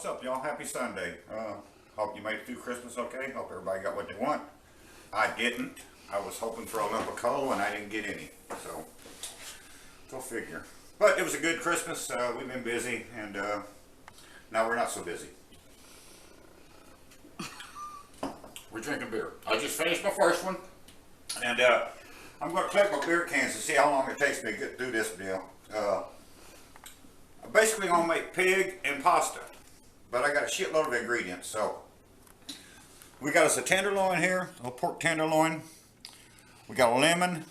What's up, y'all? Happy Sunday. Hope you made it through Christmas okay. Hope everybody got what they want. I didn't. I was hoping for a lump of coal and I didn't get any. So, go figure. But it was a good Christmas. We've been busy and now we're not so busy. We're drinking beer. I just finished my first one. And I'm going to collect my beer cans and see how long it takes me to get through this deal. I'm basically going to make pig and pasta. But I got a shitload of ingredients. So, we got us a tenderloin here, a pork tenderloin. We got a lemon.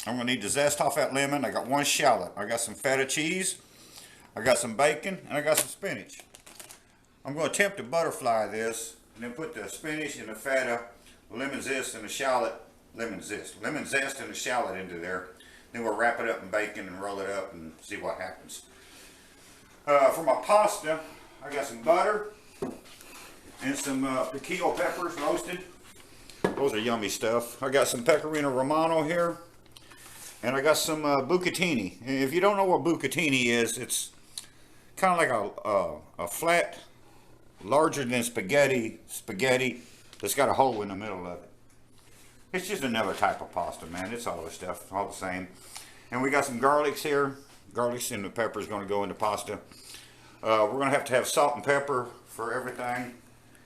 I'm going to need the zest off that lemon. I got one shallot. I got some feta cheese. I got some bacon. And I got some spinach. I'm going to attempt to butterfly this. And then put the spinach and the feta, lemon zest and the shallot, lemon zest and the shallot into there. Then we'll wrap it up in bacon and roll it up and see what happens. For my pasta, I got some butter and some piquillo peppers roasted. Those are yummy stuff. I got some pecorino romano here. And I got some bucatini. If you don't know what bucatini is, it's kind of like a flat, larger than spaghetti that's got a hole in the middle of it. It's just another type of pasta, man. It's all the stuff, all the same. And we got some garlics here. Garlics and the pepper is going to go in the pasta. We're going to have salt and pepper for everything.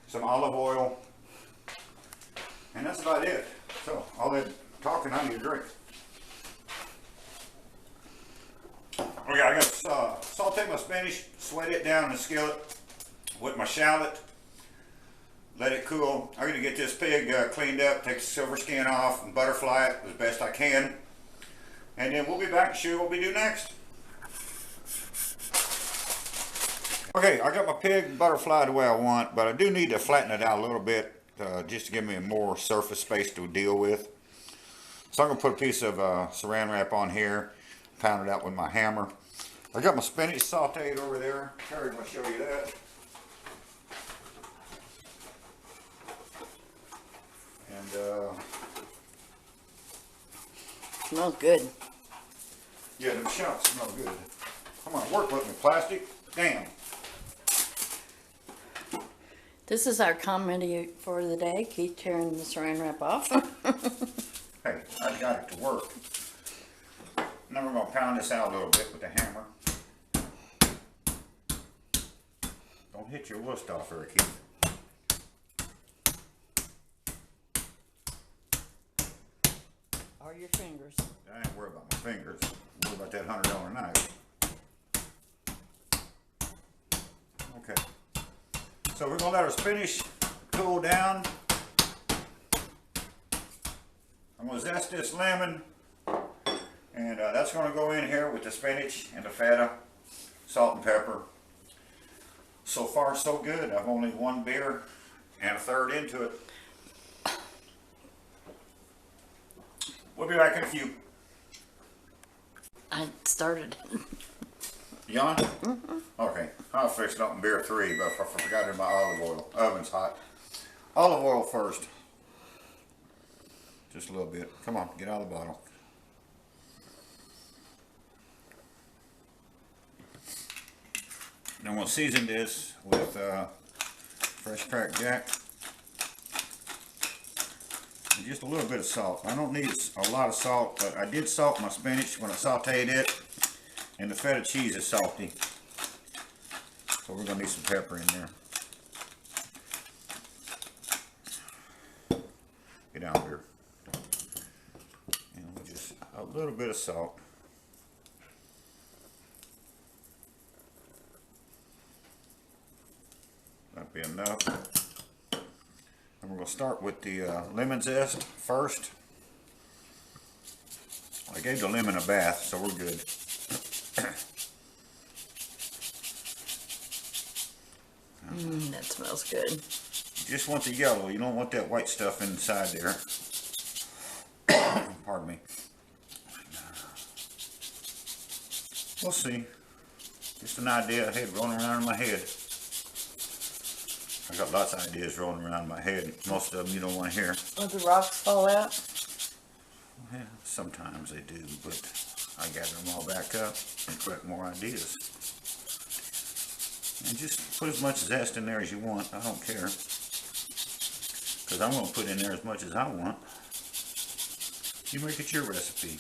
Some olive oil. And that's about it. So, all that talking, I need a drink. Okay, I got saute my spinach, sweat it down in the skillet with my shallot. Let it cool. I'm going to get this pig cleaned up, take the silver skin off, and butterfly it as best I can. And then we'll be back and show you what we do next. Okay, I got my pig butterfly the way I want, but I do need to flatten it out a little bit just to give me more surface space to deal with. So I'm going to put a piece of saran wrap on here, pound it out with my hammer. I got my spinach sauteed over there. Terry's going to show you that. And smells good. Yeah, them shots smell good. Come on, work with me, plastic. Damn. This is our comedy for the day. Keith tearing the saran wrap off. Hey, I got it to work. Now we're going to pound this out a little bit with the hammer. Don't hit your lust off there, Keith. Or your fingers. I ain't worried about my fingers. I'm worried about that $100 knife. Okay. So we're going to let our spinach cool down. I'm going to zest this lemon. And that's going to go in here with the spinach and the feta, salt and pepper. So far so good. I've only one beer and a third into it. We'll be back in a few. I started. You on? Mm-hmm. Okay. I'll fix it up in beer 3, but I forgot in my olive oil. Oven's hot. Olive oil first. Just a little bit. Come on, get out of the bottle. Then we'll season this with fresh cracked jack. And just a little bit of salt. I don't need a lot of salt, but I did salt my spinach when I sauteed it. And the feta cheese is salty. So we're going to need some pepper in there. Get down here. And we'll just a little bit of salt. That'll be enough. And we're going to start with the lemon zest first. I gave the lemon a bath, so we're good. That smells good. You just want the yellow. You don't want that white stuff inside there. Pardon me. We'll see. Just an idea I had rolling around in my head. I got lots of ideas rolling around in my head. Most of them you don't want to hear. Will the rocks fall out? Well, sometimes they do, but I gather them all back up and collect more ideas. And just put as much zest in there as you want. I don't care. Because I'm going to put in there as much as I want. You make it your recipe.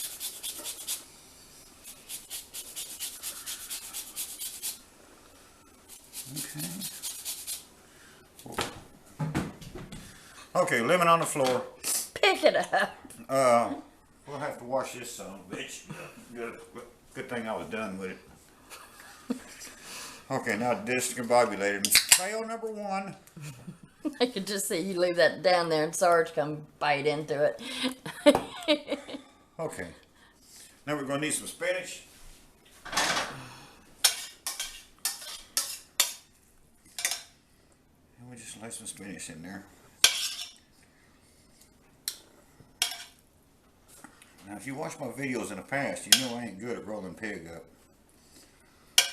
Okay. Okay, lemon on the floor. Pick it up. We'll have to wash this son of a bitch. Good thing I was done with it. Okay, now discombobulated. Fail number 1. I could just see you leave that down there and Sarge come bite into it. Okay. Now we're going to need some spinach. And we just lay some spinach in there. Now if you watch my videos in the past, you know I ain't good at rolling pig up.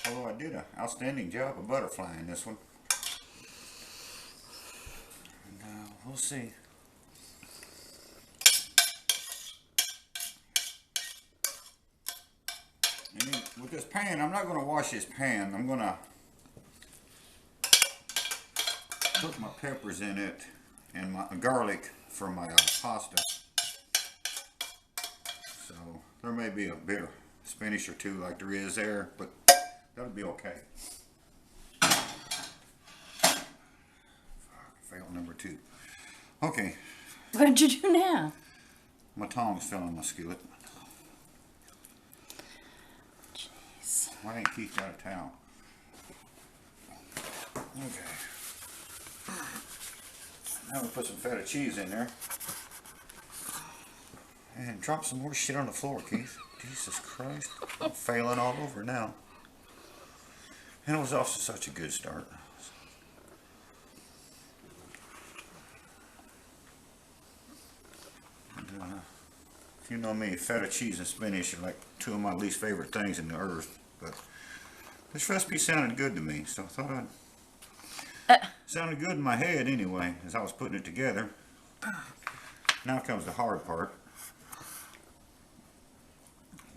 Although I did an outstanding job of butterflying this one. And we'll see. And then with this pan, I'm not going to wash this pan. I'm going to put my peppers in it and my garlic for my pasta. So there may be a bit of spinach or two like there is there, but that'll be okay. Fail number 2. Okay. What did you do now? My tongs fell in my skillet. Jeez. Why ain't Keith got a towel? Okay. Now we put some feta cheese in there. And drop some more shit on the floor, Keith. Jesus Christ. I'm failing all over now. And it was off to such a good start. And, if you know me, feta cheese and spinach are like 2 of my least favorite things in the earth. But this recipe sounded good to me, so I thought sounded good in my head anyway, as I was putting it together. Now comes the hard part.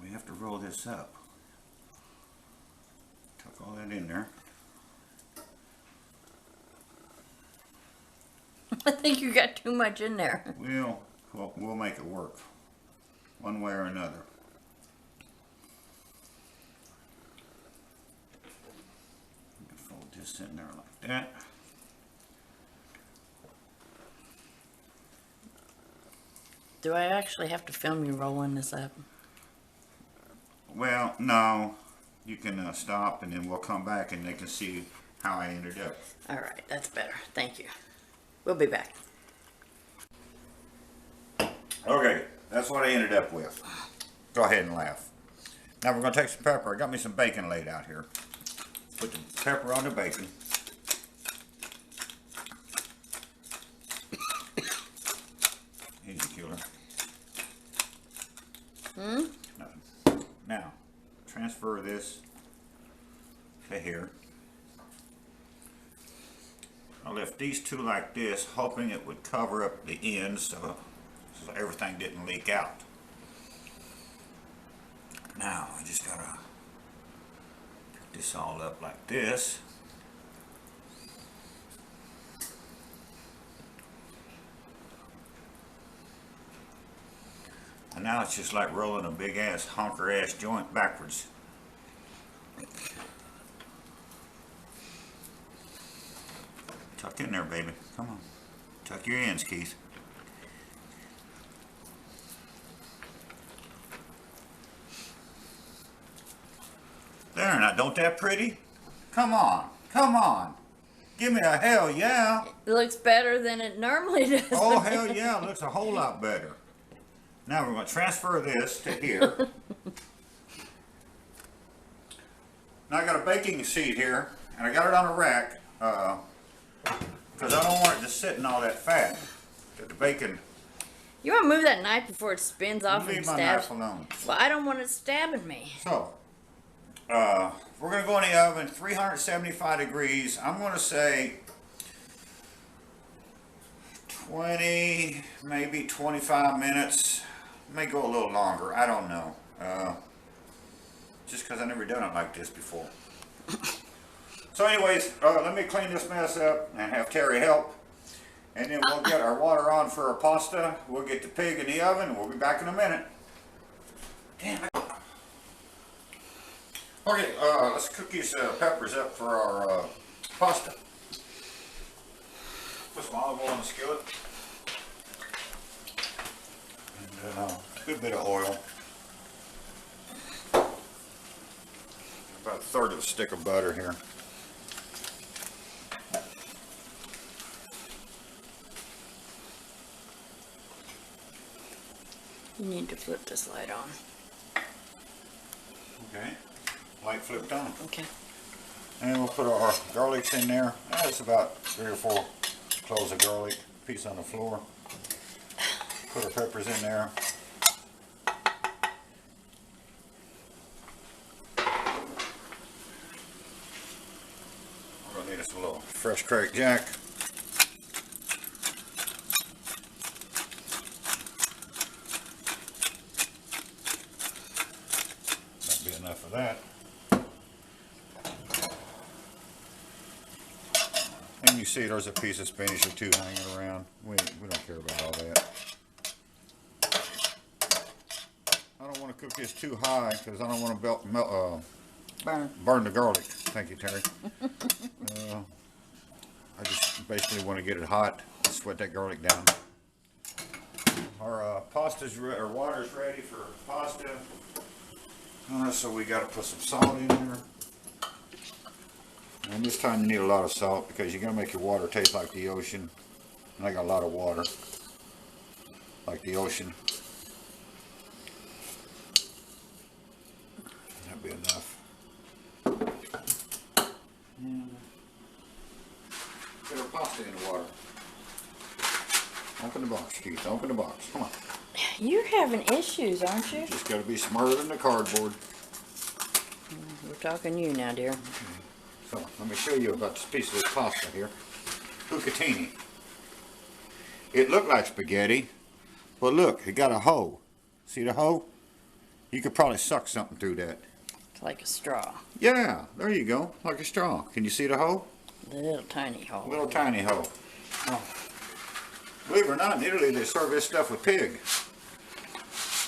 We have to roll this up. Tuck all that in there. I think you got too much in there. We'll make it work, one way or another. Fold this in there like that. Do I actually have to film you rolling this up? Well, no. You can stop and then we'll come back and they can see how I ended up. Alright, that's better. Thank you. We'll be back. Okay, that's what I ended up with. Go ahead and laugh. Now we're going to take some pepper. I got me some bacon laid out here. Put the pepper on the bacon. Easy killer. Nothing. Now, transfer this to here. I left these 2 like this, hoping it would cover up the ends so everything didn't leak out. Now, I just gotta pick this all up like this. And now it's just like rolling a big ass honker ass joint backwards. Tuck in there, baby. Come on. Tuck your ends, Keith. There, now don't that pretty? Come on. Come on. Give me a hell yeah. It looks better than it normally does. Oh, hell yeah. It looks a whole lot better. Now we're going to transfer this to here. Now I got a baking sheet here, and I got it on a rack, because I don't want it just sitting all that fat. That the bacon. You want to move that knife before it spins off and Leave my stabs? knife alone. Well, I don't want it stabbing me. So, we're going to go in the oven, 375 degrees. I'm going to say 20, maybe 25 minutes. May go a little longer. I don't know. Just because I've never done it like this before. So anyways, let me clean this mess up and have Terry help. And then we'll get our water on for our pasta. We'll get the pig in the oven and we'll be back in a minute. Damn it. Okay, let's cook these peppers up for our pasta. Put some olive oil in the skillet. And a good bit of oil. About a third of a stick of butter here. You need to flip this light on. Okay, light flipped on. Okay. And we'll put our garlics in there. That's about 3 or 4 cloves of garlic, piece on the floor. Put our peppers in there. We're gonna need us a little fresh cracked jack. That'll be enough of that. And you see there's a piece of spinach or two hanging around. We don't care about all that. I don't want to cook this too high because I don't want to burn the garlic. Thank you, Terry. I just basically want to get it hot, sweat that garlic down. Our our water's ready for pasta. So we got to put some salt in there. And this time you need a lot of salt because you're going to make your water taste like the ocean. And I got a lot of water, like the ocean. That'd be enough. And get our pasta in the water. Open the box, Keith. Open the box. Come on. You're having issues, aren't you? Just got to be smarter than the cardboard. We're talking you now, dear. So, let me show you about this piece of this pasta here. Bucatini. It looked like spaghetti, but look, it got a hole. See the hole? You could probably suck something through that. It's like a straw. Yeah, there you go, like a straw. Can you see the hole? Little tiny hole. Little tiny hole. Oh. Believe it or not, in Italy they serve this stuff with pig.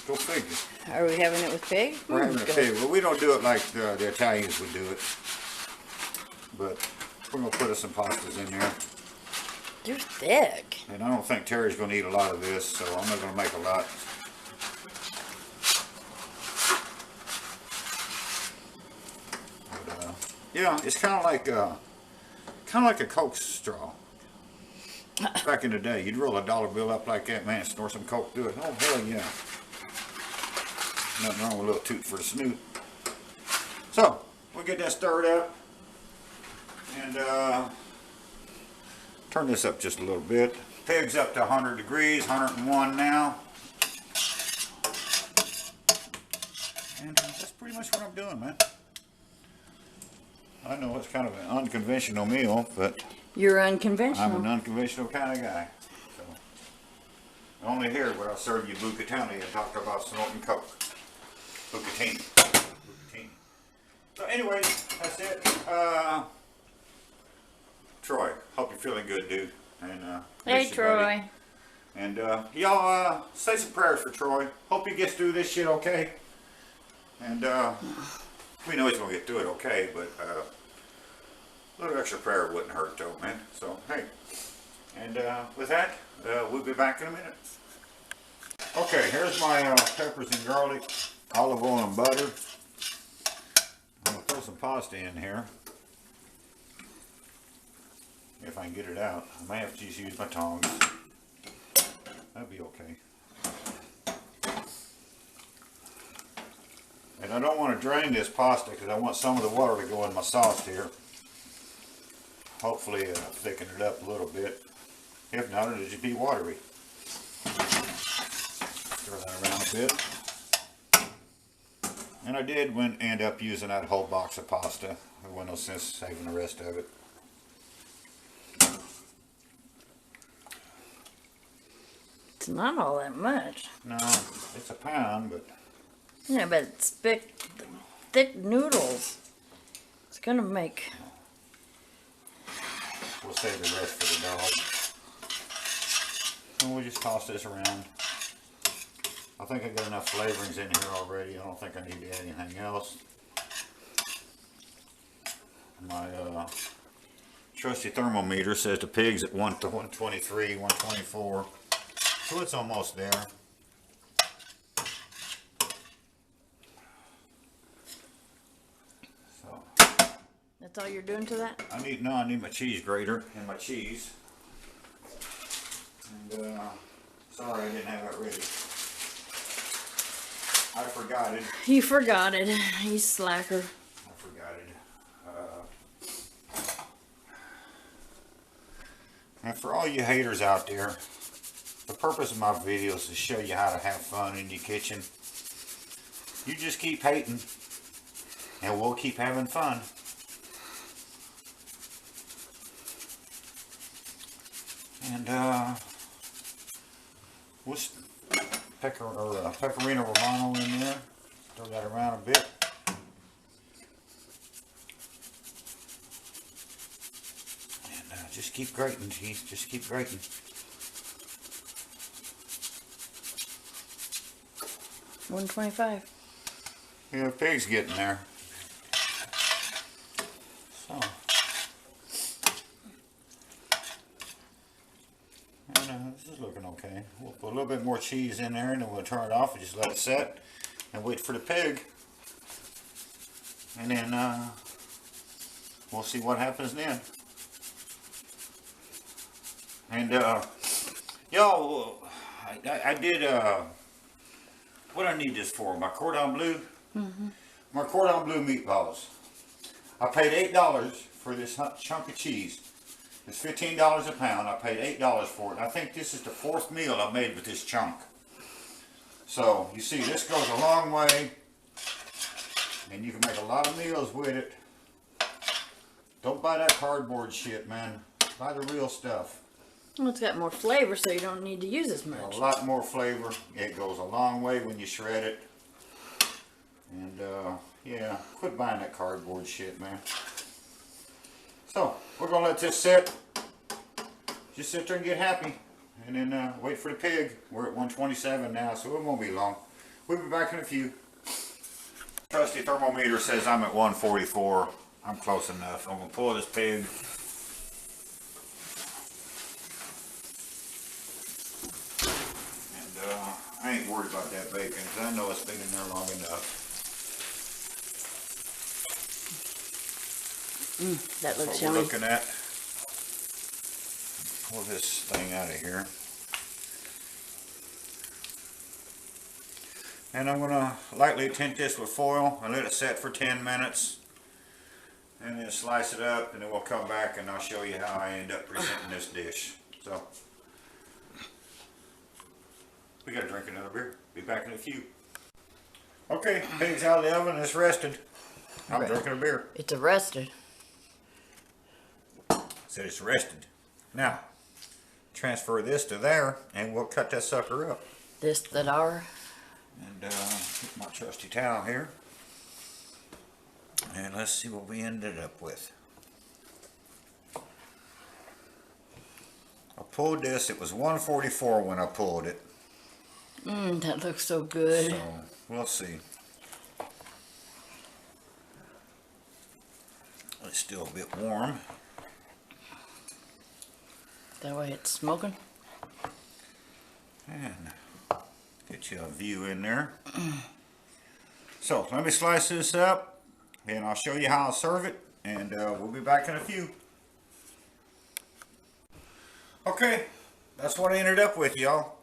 Go figure. Are we having it with pig? We're having a pig. Well, we don't do it like the Italians would do it. But we're going to put some pastas in there. They're thick. And I don't think Terry's going to eat a lot of this, so I'm not going to make a lot. But, yeah, it's kind of like a Coke straw. Back in the day, you'd roll a dollar bill up like that, man, snort some Coke through it. Oh, hell yeah. Nothing wrong with a little toot for the snoot. So, we'll get that stirred up. And turn this up just a little bit. Pig's up to 100 degrees, 101 now. And that's pretty much what I'm doing, man. I know it's kind of an unconventional meal, but You're unconventional. I'm an unconventional kind of guy. So, only here where I'll serve you Bucatini and talk about snorting Coke. Bucatini. Bucatini. So anyways, that's it. Troy, hope you're feeling good, dude. And Hey, miss you, Troy. buddy. And y'all say some prayers for Troy. Hope he gets through this shit okay. And we know he's gonna get through it okay, but a little extra prayer wouldn't hurt though, man. So hey, and with that, we'll be back in a minute. Okay, here's my peppers and garlic, olive oil and butter. I'm gonna throw some pasta in here. If I can get it out. I may have to just use my tongs. That'll be okay. And I don't want to drain this pasta because I want some of the water to go in my sauce here. Hopefully thicken it up a little bit. If not, it'll just be watery. Stir that around a bit. And I did end up using that whole box of pasta. There wasn't no sense saving the rest of it. It's not all that much. No, it's a pound, but Yeah, but it's thick noodles. It's gonna make We'll save the rest for the dog. And we'll just toss this around. I think I got enough flavorings in here already. I don't think I need to add anything else. My trusty thermometer says the pig's at 123, 124. So it's almost there. So That's all you're doing to that? I need my cheese grater and my cheese. And sorry I didn't have it ready. I forgot it. You forgot it. You slacker. I forgot it. And for all you haters out there, the purpose of my videos is to show you how to have fun in your kitchen. You just keep hating, and we'll keep having fun. And we'll pecorino romano in there. Throw that around a bit. And just keep grating, geez. Just keep grating. $125. Yeah, the pig's getting there. So. And this is looking okay. We'll put a little bit more cheese in there and then we'll turn it off and just let it set and wait for the pig. And then we'll see what happens then. And y'all, I did what I need this for? My cordon bleu? My cordon bleu meatballs. I paid $8 for this chunk of cheese. It's $15 a pound. I paid $8 for it. I think this is the 4th meal I made with this chunk. So, you see, this goes a long way. And you can make a lot of meals with it. Don't buy that cardboard shit, man. Buy the real stuff. Well, it's got more flavor, so you don't need to use as much. A lot more flavor. It goes a long way when you shred it. And, yeah, quit buying that cardboard shit, man. So, we're going to let this sit. Just sit there and get happy. And then wait for the pig. We're at 127 now, so it won't be long. We'll be back in a few. Trusty thermometer says I'm at 144. I'm close enough. I'm going to pull this pig. And I ain't worried about that bacon because I know it's been in there long enough. That looks What yummy. we're looking at. Pull this thing out of here. And I'm going to lightly tint this with foil and let it set for 10 minutes. And then slice it up and then we'll come back and I'll show you how I end up presenting this dish. So, we got to drink another beer. Be back in a few. Okay, pig's out of the oven. It's rested. I'm drinking a beer. It's arrested. Said it's rested. Now, transfer this to there and we'll cut that sucker up. This that are. And get my trusty towel here. And let's see what we ended up with. I pulled this. It was 144 when I pulled it. That looks so good. So, we'll see. It's still a bit warm. That way it's smoking. And get you a view in there. So, let me slice this up. And I'll show you how I'll serve it. And we'll be back in a few. Okay. That's what I ended up with, y'all.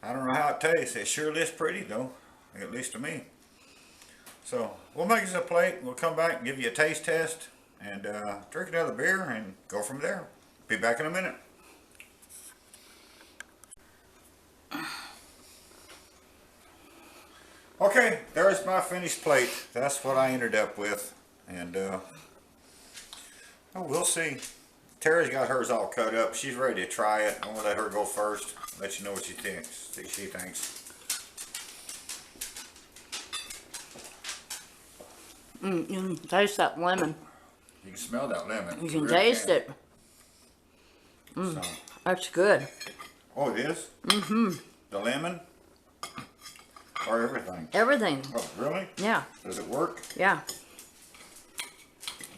I don't know how it tastes. It sure looks pretty, though. At least to me. So, we'll make us a plate. We'll come back and give you a taste test. And drink another beer and go from there. Be back in a minute. Okay, there's my finished plate. That's what I ended up with. And, oh, we'll see. Tara's got hers all cut up. She's ready to try it. I'm going to let her go first. Let you know what she thinks. See what she thinks. Taste that lemon. You can smell that lemon. You can taste it. So, That's good. oh, it is? Mm-hmm. The lemon? Or everything? Everything. Oh, really? Yeah. Does it work? Yeah.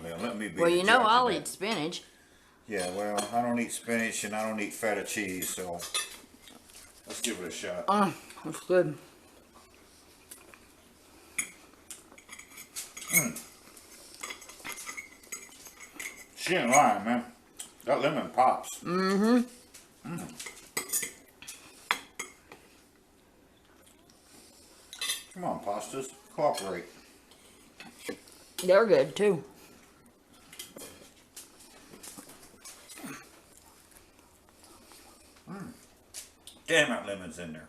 Well, let me be Well, the you know judge of I'll that. eat spinach. Yeah, well, I don't eat spinach and I don't eat feta cheese, so let's give it a shot. That's good. She ain't lying, man. That lemon pops. Mm-hmm. Come on, pastas. Cooperate. They're good too. Damn, that lemon's in there.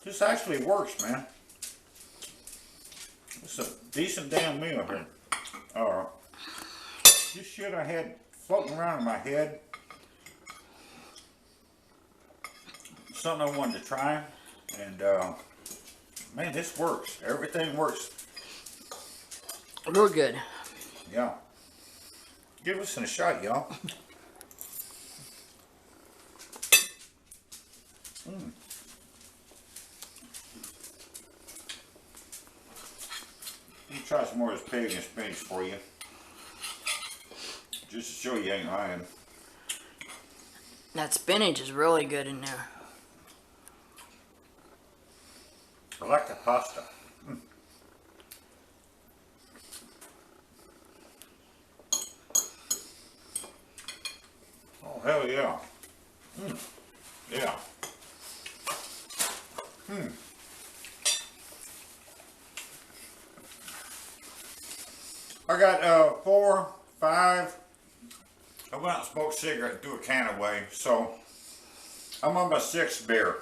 This actually works, man. It's a decent damn meal here. This shit I had floating around in my head, something I wanted to try, and man, this works. Everything works. Real good. Yeah. Give us a shot, y'all. Let me try some more of this pig and spinach for you. Just to show you ain't lying. That spinach is really good in there. I like the pasta. Oh, hell yeah. Yeah. I got 4, 5. I went out and smoked a cigarette and threw a can away, so I'm on my 6th beer.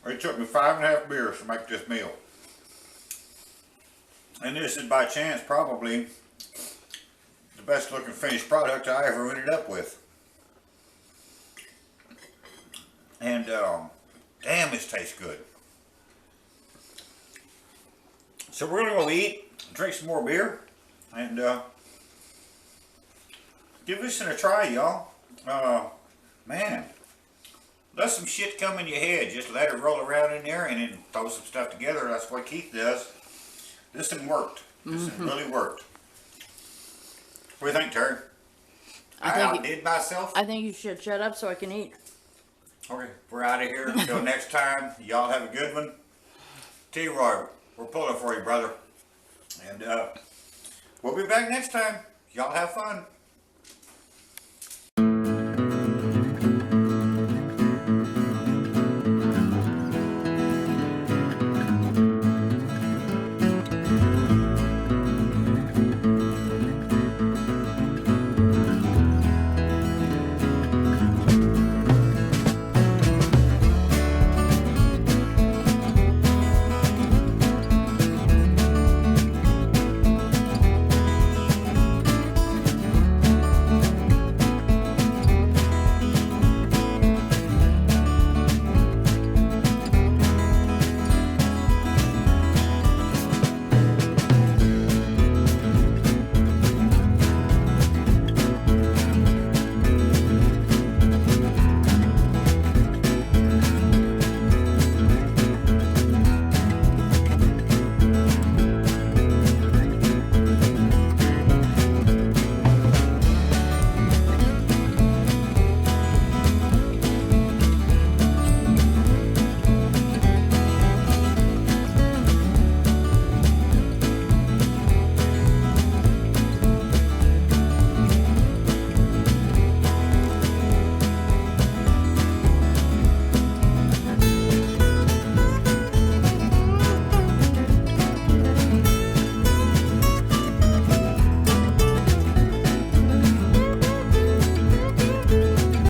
It took me 5.5 beers to make this meal. And this is by chance probably the best looking finished product I ever ended up with. And damn, this tastes good. So we're gonna go eat, drink some more beer, and give this a try, y'all. Man, let some shit come in your head. Just let it roll around in there and then throw some stuff together. That's what Keith does. This one worked. This one really worked. What do you think, Terry? I outdid myself? I think you should shut up so I can eat. Okay, we're out of here. Until next time, y'all have a good one. T-Roy, we're pulling for you, brother. And we'll be back next time. Y'all have fun.